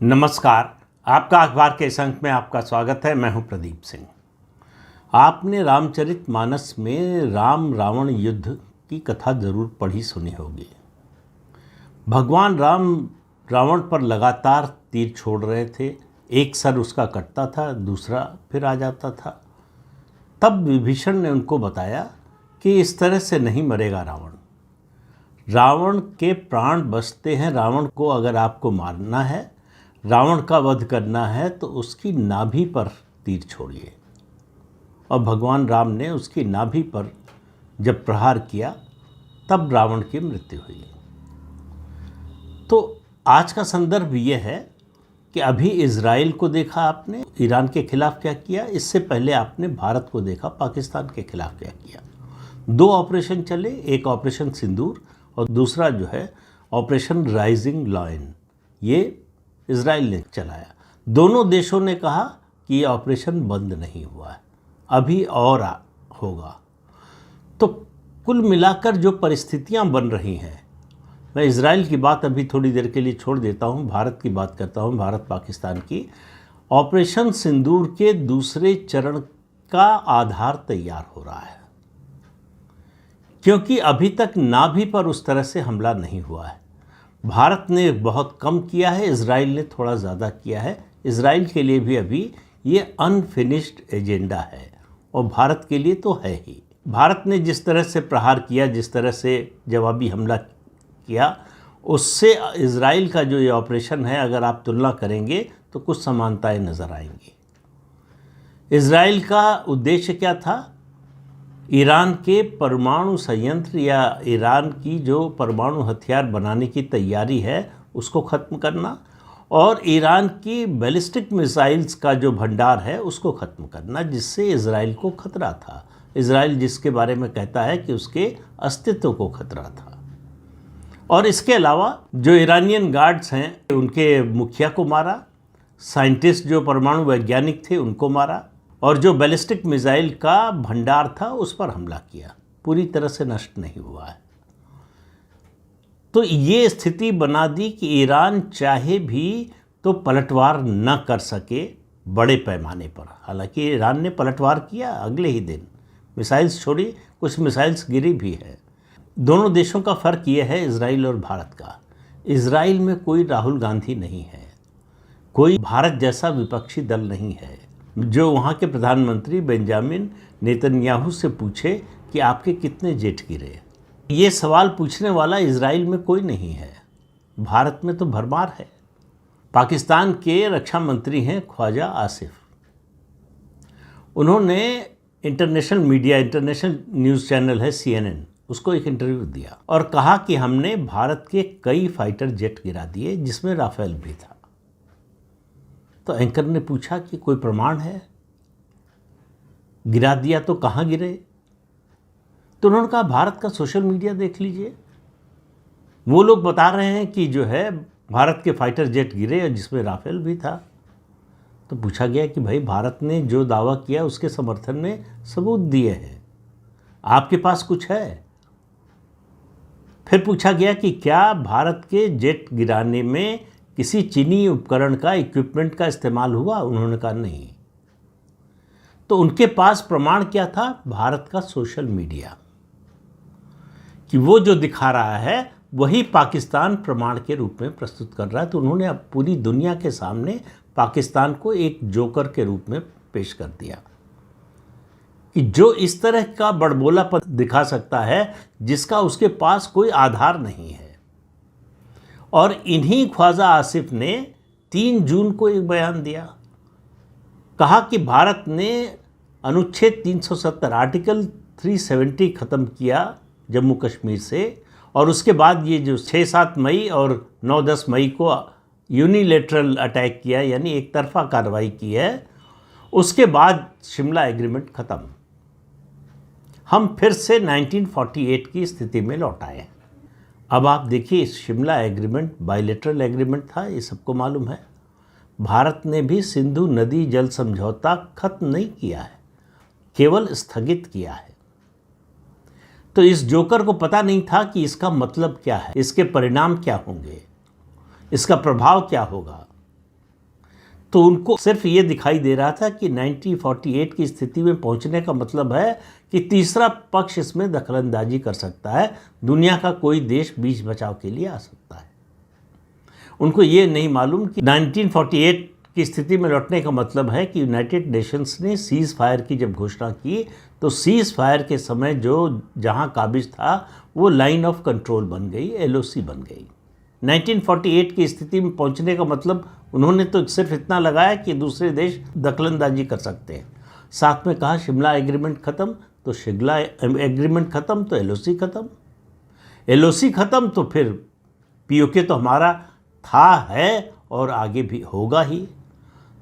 नमस्कार। आपका अखबार के इस अंक में आपका स्वागत है। मैं हूं प्रदीप सिंह। आपने रामचरितमानस में राम रावण युद्ध की कथा जरूर पढ़ी सुनी होगी। भगवान राम रावण पर लगातार तीर छोड़ रहे थे। एक सर उसका कटता था, दूसरा फिर आ जाता था। तब विभीषण ने उनको बताया कि इस तरह से नहीं मरेगा रावण। रावण के प्राण बचते हैं। रावण को अगर आपको मारना है, रावण का वध करना है, तो उसकी नाभि पर तीर छोड़िए। और भगवान राम ने उसकी नाभि पर जब प्रहार किया तब रावण की मृत्यु हुई। तो आज का संदर्भ ये है कि अभी इजराइल को देखा आपने, ईरान के खिलाफ क्या किया। इससे पहले आपने भारत को देखा, पाकिस्तान के खिलाफ क्या किया। दो ऑपरेशन चले, एक ऑपरेशन सिंदूर और दूसरा जो है ऑपरेशन राइजिंग लायन, ये इजराइल ने चलाया। दोनों देशों ने कहा कि ये ऑपरेशन बंद नहीं हुआ है, अभी और होगा। तो कुल मिलाकर जो परिस्थितियां बन रही हैं, मैं इजराइल की बात अभी थोड़ी देर के लिए छोड़ देता हूं, भारत की बात करता हूं, भारत पाकिस्तान की। ऑपरेशन सिंदूर के दूसरे चरण का आधार तैयार हो रहा है, क्योंकि अभी तक नाभि पर उस तरह से हमला नहीं हुआ है। भारत ने बहुत कम किया है, इजराइल ने थोड़ा ज़्यादा किया है। इजराइल के लिए भी अभी ये अनफिनिश्ड एजेंडा है और भारत के लिए तो है ही। भारत ने जिस तरह से प्रहार किया, जिस तरह से जवाबी हमला किया, उससे इजराइल का जो ये ऑपरेशन है, अगर आप तुलना करेंगे तो कुछ समानताएं नज़र आएंगी। इजराइल का उद्देश्य क्या था? ईरान के परमाणु संयंत्र या ईरान की जो परमाणु हथियार बनाने की तैयारी है उसको ख़त्म करना, और ईरान की बैलिस्टिक मिसाइल्स का जो भंडार है उसको ख़त्म करना, जिससे इजराइल को खतरा था। इजराइल जिसके बारे में कहता है कि उसके अस्तित्व को खतरा था। और इसके अलावा जो ईरानियन गार्ड्स हैं उनके मुखिया को मारा, साइंटिस्ट जो परमाणु वैज्ञानिक थे उनको मारा, और जो बैलिस्टिक मिसाइल का भंडार था उस पर हमला किया। पूरी तरह से नष्ट नहीं हुआ है। तो ये स्थिति बना दी कि ईरान चाहे भी तो पलटवार न कर सके बड़े पैमाने पर। हालांकि ईरान ने पलटवार किया अगले ही दिन, मिसाइल्स छोड़ी, कुछ मिसाइल्स गिरी भी है। दोनों देशों का फ़र्क ये है, इजराइल और भारत का। इजराइल में कोई राहुल गांधी नहीं है, कोई भारत जैसा विपक्षी दल नहीं है जो वहाँ के प्रधानमंत्री बेंजामिन नेतन्याहू से पूछे कि आपके कितने जेट गिरे। ये सवाल पूछने वाला इजराइल में कोई नहीं है। भारत में तो भरमार है। पाकिस्तान के रक्षा मंत्री हैं ख्वाजा आसिफ। उन्होंने international media, international news channel है CNN, उसको एक इंटरव्यू दिया और कहा कि हमने भारत के कई फाइटर जेट गिरा दिए, जिसमें राफेल भी था। तो एंकर ने पूछा कि कोई प्रमाण है? गिरा दिया तो कहाँ गिरे? तो उन्होंने कहा भारत का सोशल मीडिया देख लीजिए, वो लोग बता रहे हैं कि जो है भारत के फाइटर जेट गिरे और जिसमें राफेल भी था। तो पूछा गया कि भाई भारत ने जो दावा किया उसके समर्थन में सबूत दिए हैं, आपके पास कुछ है? फिर पूछा गया कि क्या भारत के जेट गिराने में किसी चीनी उपकरण का, इक्विपमेंट का इस्तेमाल हुआ? उन्होंने कहा नहीं। तो उनके पास प्रमाण क्या था? भारत का सोशल मीडिया, कि वो जो दिखा रहा है वही पाकिस्तान प्रमाण के रूप में प्रस्तुत कर रहा है। तो उन्होंने अब पूरी दुनिया के सामने पाकिस्तान को एक जोकर के रूप में पेश कर दिया कि जो इस तरह का बड़बोलापन दिखा सकता है जिसका उसके पास कोई आधार नहीं है। और इन्हीं ख्वाजा आसिफ ने 3 जून को एक बयान दिया, कहा कि भारत ने अनुच्छेद 370 आर्टिकल 370 ख़त्म किया जम्मू कश्मीर से, और उसके बाद ये जो 6-7 मई और 9-10 मई को यूनिलेटरल अटैक किया, यानी एक तरफा कार्रवाई की है। उसके बाद शिमला एग्रीमेंट ख़त्म, हम फिर से 1948 की स्थिति में लौट आए। अब आप देखिए, शिमला एग्रीमेंट बायलैटरल एग्रीमेंट था, ये सबको मालूम है। भारत ने भी सिंधु नदी जल समझौता खत्म नहीं किया है, केवल स्थगित किया है। तो इस जोकर को पता नहीं था कि इसका मतलब क्या है, इसके परिणाम क्या होंगे, इसका प्रभाव क्या होगा। तो उनको सिर्फ ये दिखाई दे रहा था कि 1948 की स्थिति में पहुंचने का मतलब है कि तीसरा पक्ष इसमें दखलंदाजी कर सकता है, दुनिया का कोई देश बीच बचाव के लिए आ सकता है। उनको ये नहीं मालूम कि 1948 की स्थिति में लौटने का मतलब है कि यूनाइटेड नेशंस ने सीज़ फायर की जब घोषणा की तो सीज़ फायर के समय जो जहां काबिज था वो लाइन ऑफ कंट्रोल बन गई, LOC बन गई। 1948 की स्थिति में पहुंचने का मतलब उन्होंने तो सिर्फ इतना लगाया कि दूसरे देश दखलंदाजी कर सकते हैं। साथ में कहा शिमला एग्रीमेंट ख़त्म तो शिमला एग्रीमेंट ख़त्म तो LOC ख़त्म, LOC ख़त्म तो फिर POK तो हमारा था, है और आगे भी होगा ही।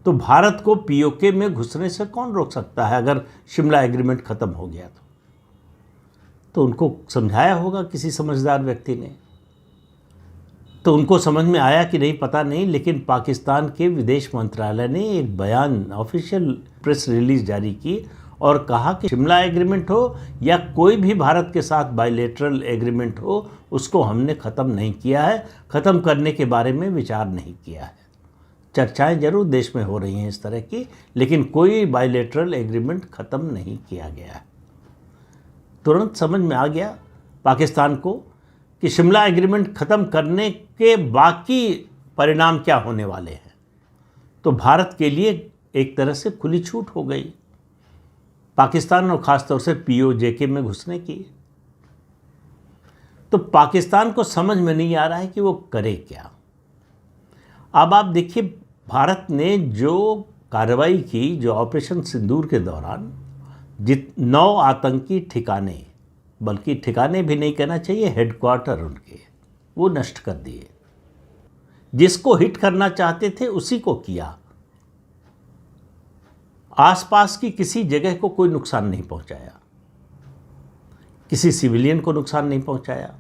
तो भारत को POK में घुसने से कौन रोक सकता है अगर शिमला एग्रीमेंट ख़त्म हो गया तो उनको समझाया होगा किसी समझदार व्यक्ति ने। तो उनको समझ में आया कि नहीं पता नहीं, लेकिन पाकिस्तान के विदेश मंत्रालय ने एक बयान, ऑफिशियल प्रेस रिलीज जारी की और कहा कि शिमला एग्रीमेंट हो या कोई भी भारत के साथ बायलैटरल एग्रीमेंट हो, उसको हमने ख़त्म नहीं किया है, ख़त्म करने के बारे में विचार नहीं किया है। चर्चाएं जरूर देश में हो रही हैं इस तरह की, लेकिन कोई बायलैटरल एग्रीमेंट ख़त्म नहीं किया गया है। तुरंत समझ में आ गया पाकिस्तान को कि शिमला एग्रीमेंट ख़त्म करने के बाकी परिणाम क्या होने वाले हैं। तो भारत के लिए एक तरह से खुली छूट हो गई पाकिस्तान और ख़ासतौर से POK में घुसने की। तो पाकिस्तान को समझ में नहीं आ रहा है कि वो करे क्या। अब आप देखिए, भारत ने जो कार्रवाई की, जो ऑपरेशन सिंदूर के दौरान 9 आतंकी ठिकाने, बल्कि ठिकाने भी नहीं कहना चाहिए, हेडक्वार्टर उनके, वो नष्ट कर दिए। जिसको हिट करना चाहते थे उसी को किया। आसपास की किसी जगह को कोई नुकसान नहीं पहुंचाया, किसी सिविलियन को नुकसान नहीं पहुंचाया।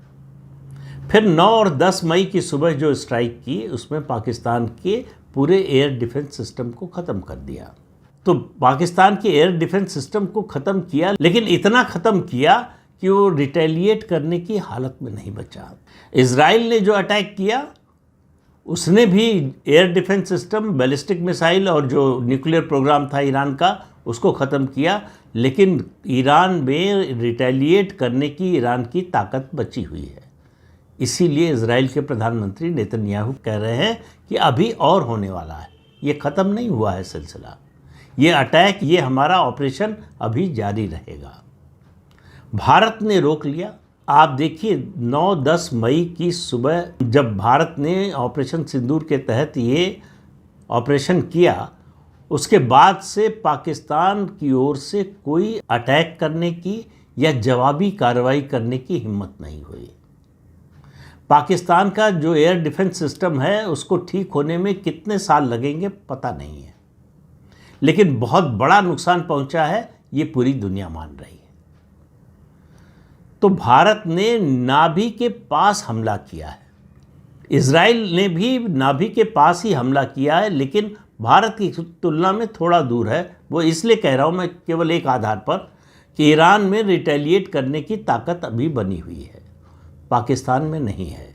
फिर 9 और 10 मई की सुबह जो स्ट्राइक की, उसमें पाकिस्तान के पूरे एयर डिफेंस सिस्टम को ख़त्म कर दिया। तो पाकिस्तान के एयर डिफेंस सिस्टम को ख़त्म किया, लेकिन इतना ख़त्म किया कि वो रिटेलिएट करने की हालत में नहीं बचा। इजराइल ने जो अटैक किया उसने भी air defence system, ballistic missile और जो न्यूक्लियर प्रोग्राम था ईरान का, उसको ख़त्म किया, लेकिन ईरान में रिटेलिएट करने की ईरान की ताकत बची हुई है। इसीलिए इजराइल के प्रधानमंत्री नेतन्याहू कह रहे हैं कि अभी और होने वाला है, ये ख़त्म नहीं हुआ है सिलसिला, ये अटैक, ये हमारा ऑपरेशन अभी जारी रहेगा। भारत ने रोक लिया। आप देखिए 9-10 मई की सुबह जब भारत ने ऑपरेशन सिंदूर के तहत ये ऑपरेशन किया, उसके बाद से पाकिस्तान की ओर से कोई अटैक करने की या जवाबी कार्रवाई करने की हिम्मत नहीं हुई। पाकिस्तान का जो एयर डिफेंस सिस्टम है उसको ठीक होने में कितने साल लगेंगे पता नहीं है, लेकिन बहुत बड़ा नुकसान पहुंचा है, ये पूरी दुनिया मान रही है। तो भारत ने नाभि के पास हमला किया है, इजराइल ने भी नाभि के पास ही हमला किया है, लेकिन भारत की तुलना में थोड़ा दूर है। वो इसलिए कह रहा हूँ मैं केवल एक आधार पर कि ईरान में रिटेलिएट करने की ताकत अभी बनी हुई है, पाकिस्तान में नहीं है।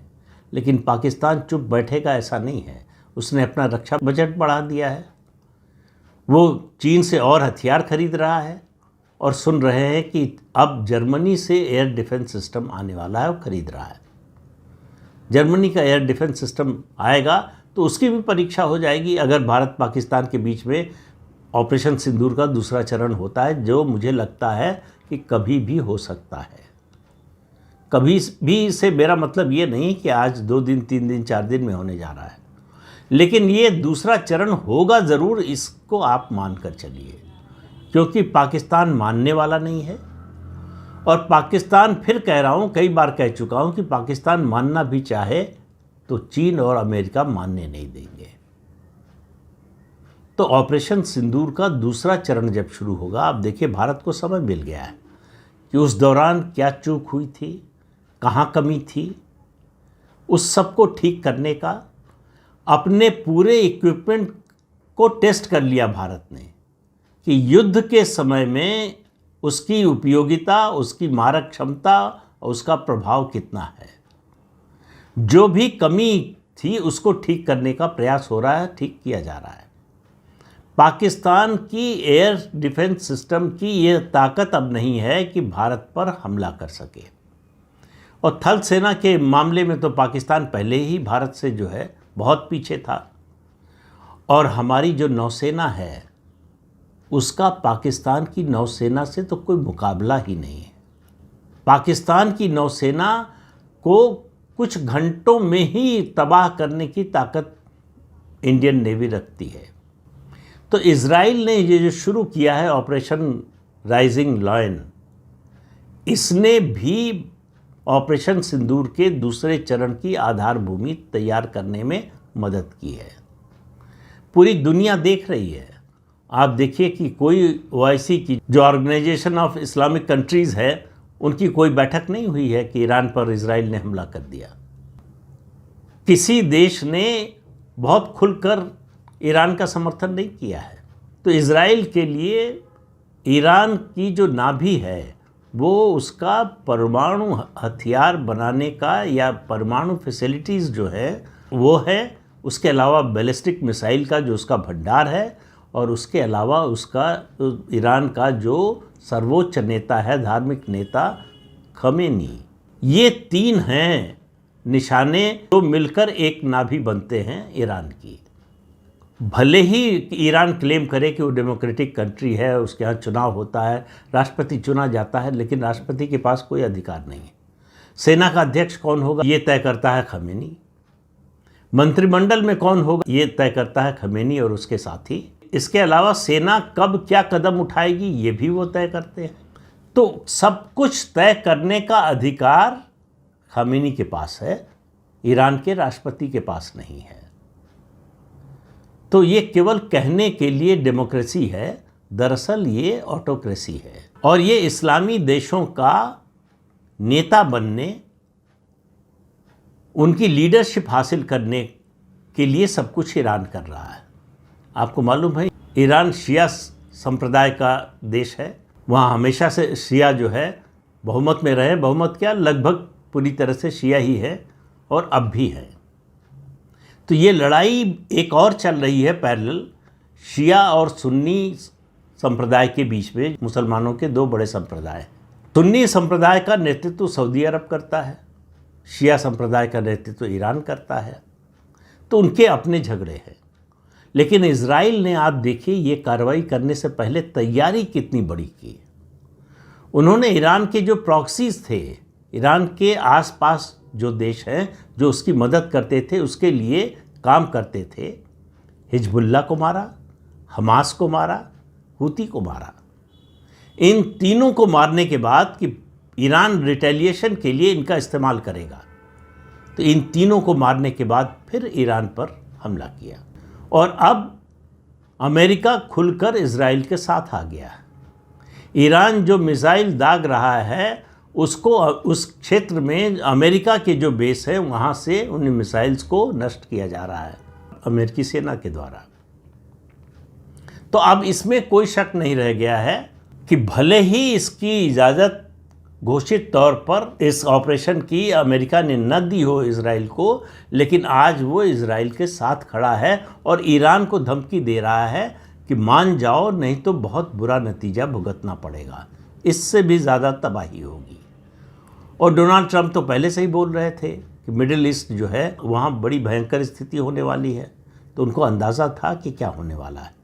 लेकिन पाकिस्तान चुप बैठेगा ऐसा नहीं है, उसने अपना रक्षा बजट बढ़ा दिया है, वो चीन से और हथियार खरीद रहा है और सुन रहे हैं कि अब जर्मनी से एयर डिफेंस सिस्टम आने वाला है, वो खरीद रहा है। जर्मनी का एयर डिफेंस सिस्टम आएगा तो उसकी भी परीक्षा हो जाएगी अगर भारत पाकिस्तान के बीच में ऑपरेशन सिंदूर का दूसरा चरण होता है, जो मुझे लगता है कि कभी भी हो सकता है। कभी भी से मेरा मतलब ये नहीं कि आज 2 दिन 3 दिन 4 दिन में होने जा रहा है, लेकिन ये दूसरा चरण होगा ज़रूर, इसको आप मान कर चलिए, क्योंकि पाकिस्तान मानने वाला नहीं है। और पाकिस्तान, फिर कह रहा हूँ, कई बार कह चुका हूँ कि पाकिस्तान मानना भी चाहे तो चीन और अमेरिका मानने नहीं देंगे। तो ऑपरेशन सिंदूर का दूसरा चरण जब शुरू होगा, आप देखिए भारत को समय मिल गया है कि उस दौरान क्या चूक हुई थी, कहाँ कमी थी, उस सब को ठीक करने का। अपने पूरे इक्विपमेंट को टेस्ट कर लिया भारत ने कि युद्ध के समय में उसकी उपयोगिता, उसकी मारक क्षमता और उसका प्रभाव कितना है। जो भी कमी थी उसको ठीक करने का प्रयास हो रहा है, ठीक किया जा रहा है। पाकिस्तान की एयर डिफेंस सिस्टम की ये ताकत अब नहीं है कि भारत पर हमला कर सके। और थल सेना के मामले में तो पाकिस्तान पहले ही भारत से जो है बहुत पीछे था, और हमारी जो नौसेना है उसका पाकिस्तान की नौसेना से तो कोई मुकाबला ही नहीं है। पाकिस्तान की नौसेना को कुछ घंटों में ही तबाह करने की ताकत इंडियन नेवी रखती है। तो इजराइल ने ये जो शुरू किया है ऑपरेशन राइजिंग लायन, इसने भी ऑपरेशन सिंदूर के दूसरे चरण की आधारभूमि तैयार करने में मदद की है। पूरी दुनिया देख रही है। आप देखिए कि कोई ओआईसी की जो ऑर्गेनाइजेशन ऑफ इस्लामिक कंट्रीज़ है, उनकी कोई बैठक नहीं हुई है कि ईरान पर इजराइल ने हमला कर दिया। किसी देश ने बहुत खुलकर ईरान का समर्थन नहीं किया है। तो इजराइल के लिए ईरान की जो नाभि है वो उसका परमाणु हथियार बनाने का या परमाणु फैसिलिटीज़ जो है वो है, उसके अलावा बैलिस्टिक मिसाइल का जो उसका भंडार है, और उसके अलावा उसका ईरान का जो सर्वोच्च नेता है, धार्मिक नेता खमेनी। ये तीन हैं निशाने जो मिलकर एक नाभि बनते हैं ईरान की। भले ही ईरान क्लेम करे कि वो डेमोक्रेटिक कंट्री है, उसके यहाँ चुनाव होता है, राष्ट्रपति चुना जाता है, लेकिन राष्ट्रपति के पास कोई अधिकार नहीं है। सेना का अध्यक्ष कौन होगा ये तय करता है खमेनी। मंत्रिमंडल में कौन होगा ये तय करता है खमेनी और उसके साथी। इसके अलावा सेना कब क्या कदम उठाएगी ये भी वो तय करते हैं। तो सब कुछ तय करने का अधिकार खमेनी के पास है, ईरान के राष्ट्रपति के पास नहीं है। तो ये केवल कहने के लिए डेमोक्रेसी है, दरअसल ये ऑटोक्रेसी है। और ये इस्लामी देशों का नेता बनने, उनकी लीडरशिप हासिल करने के लिए सब कुछ ईरान कर रहा है। आपको मालूम है ईरान शिया संप्रदाय का देश है। वहाँ हमेशा से शिया जो है बहुमत में रहे। बहुमत क्या, लगभग पूरी तरह से शिया ही है और अब भी है। तो ये लड़ाई एक और चल रही है पैरेलल, शिया और सुन्नी संप्रदाय के बीच में। मुसलमानों के दो बड़े संप्रदाय हैं। सुन्नी संप्रदाय का नेतृत्व सऊदी अरब करता है, शिया संप्रदाय का नेतृत्व ईरान करता है। तो उनके अपने झगड़े हैं। लेकिन इजराइल ने, आप देखिए, ये कार्रवाई करने से पहले तैयारी कितनी बड़ी की। उन्होंने ईरान के जो प्रॉक्सीज थे, ईरान के आसपास जो देश हैं जो उसकी मदद करते थे, उसके लिए काम करते थे, हिजबुल्लाह को मारा, हमास को मारा, हूती को मारा। इन तीनों को मारने के बाद कि ईरान रिटेलिएशन के लिए इनका इस्तेमाल करेगा, तो इन तीनों को मारने के बाद फिर ईरान पर हमला किया। और अब अमेरिका खुलकर इजराइल के साथ आ गया। ईरान जो मिसाइल दाग रहा है उसको, उस क्षेत्र में अमेरिका के जो बेस है वहाँ से उन मिसाइल्स को नष्ट किया जा रहा है अमेरिकी सेना के द्वारा। तो अब इसमें कोई शक नहीं रह गया है कि भले ही इसकी इजाज़त घोषित तौर पर इस ऑपरेशन की अमेरिका ने न दी हो इजराइल को, लेकिन आज वो इजराइल के साथ खड़ा है और ईरान को धमकी दे रहा है कि मान जाओ, नहीं तो बहुत बुरा नतीजा भुगतना पड़ेगा, इससे भी ज़्यादा तबाही होगी। और डोनाल्ड ट्रंप तो पहले से ही बोल रहे थे कि मिडिल ईस्ट जो है वहाँ बड़ी भयंकर स्थिति होने वाली है, तो उनको अंदाज़ा था कि क्या होने वाला है।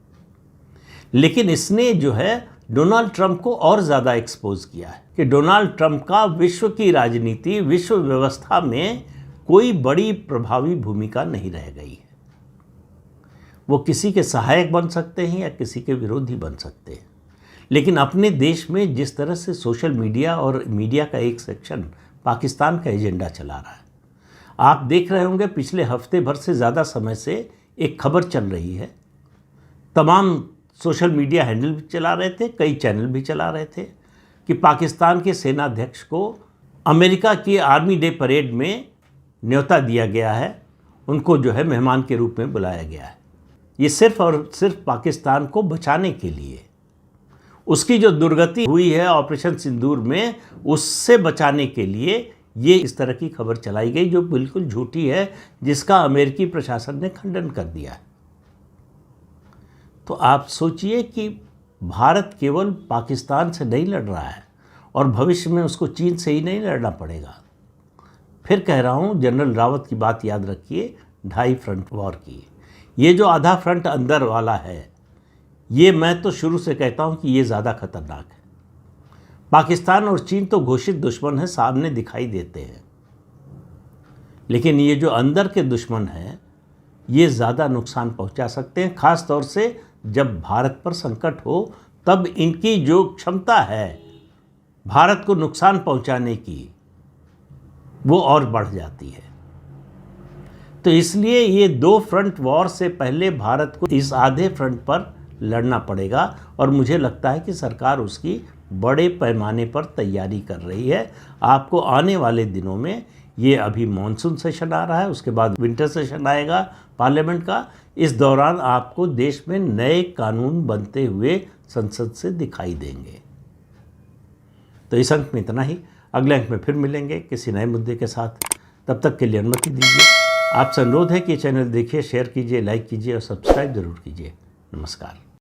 लेकिन इसने जो है डोनाल्ड ट्रंप को और ज़्यादा एक्सपोज किया है कि डोनाल्ड ट्रंप का विश्व की राजनीति, विश्व व्यवस्था में कोई बड़ी प्रभावी भूमिका नहीं रह गई है। वो किसी के सहायक बन सकते हैं या किसी के विरोधी बन सकते हैं, लेकिन अपने देश में जिस तरह से सोशल मीडिया और मीडिया का एक सेक्शन पाकिस्तान का एजेंडा चला रहा है, आप देख रहे होंगे पिछले हफ्ते भर से ज़्यादा समय से एक खबर चल रही है। तमाम सोशल मीडिया हैंडल भी चला रहे थे, कई चैनल भी चला रहे थे कि पाकिस्तान के सेनाध्यक्ष को अमेरिका की आर्मी डे परेड में न्योता दिया गया है, उनको जो है मेहमान के रूप में बुलाया गया है। ये सिर्फ और सिर्फ पाकिस्तान को बचाने के लिए, उसकी जो दुर्गति हुई है ऑपरेशन सिंदूर में, उससे बचाने के लिए ये इस तरह की खबर चलाई गई जो बिल्कुल झूठी है, जिसका अमेरिकी प्रशासन ने खंडन कर दिया है। तो आप सोचिए कि भारत केवल पाकिस्तान से नहीं लड़ रहा है और भविष्य में उसको चीन से ही नहीं लड़ना पड़ेगा। फिर कह रहा हूँ, जनरल रावत की बात याद रखिए, 2.5 फ्रंट वॉर की। ये जो आधा फ्रंट अंदर वाला है, ये मैं तो शुरू से कहता हूँ कि ये ज़्यादा खतरनाक है। पाकिस्तान और चीन तो घोषित दुश्मन हैं, सामने दिखाई देते हैं, लेकिन ये जो अंदर के दुश्मन हैं ये ज़्यादा नुकसान पहुंचा सकते हैं। ख़ास तौर से जब भारत पर संकट हो, तब इनकी जो क्षमता है भारत को नुकसान पहुंचाने की, वो और बढ़ जाती है। तो इसलिए ये 2 फ्रंट वॉर से पहले भारत को इस आधे फ्रंट पर लड़ना पड़ेगा, और मुझे लगता है कि सरकार उसकी बड़े पैमाने पर तैयारी कर रही है। आपको आने वाले दिनों में, ये अभी मॉनसून सेशन आ रहा है, उसके बाद विंटर सेशन आएगा पार्लियामेंट का, इस दौरान आपको देश में नए कानून बनते हुए संसद से दिखाई देंगे। तो इस अंक में इतना ही। अगले अंक में फिर मिलेंगे किसी नए मुद्दे के साथ। तब तक के लिए अनुमति दीजिए। आपसे अनुरोध है कि चैनल देखिए, शेयर कीजिए, लाइक कीजिए और सब्सक्राइब जरूर कीजिए। नमस्कार।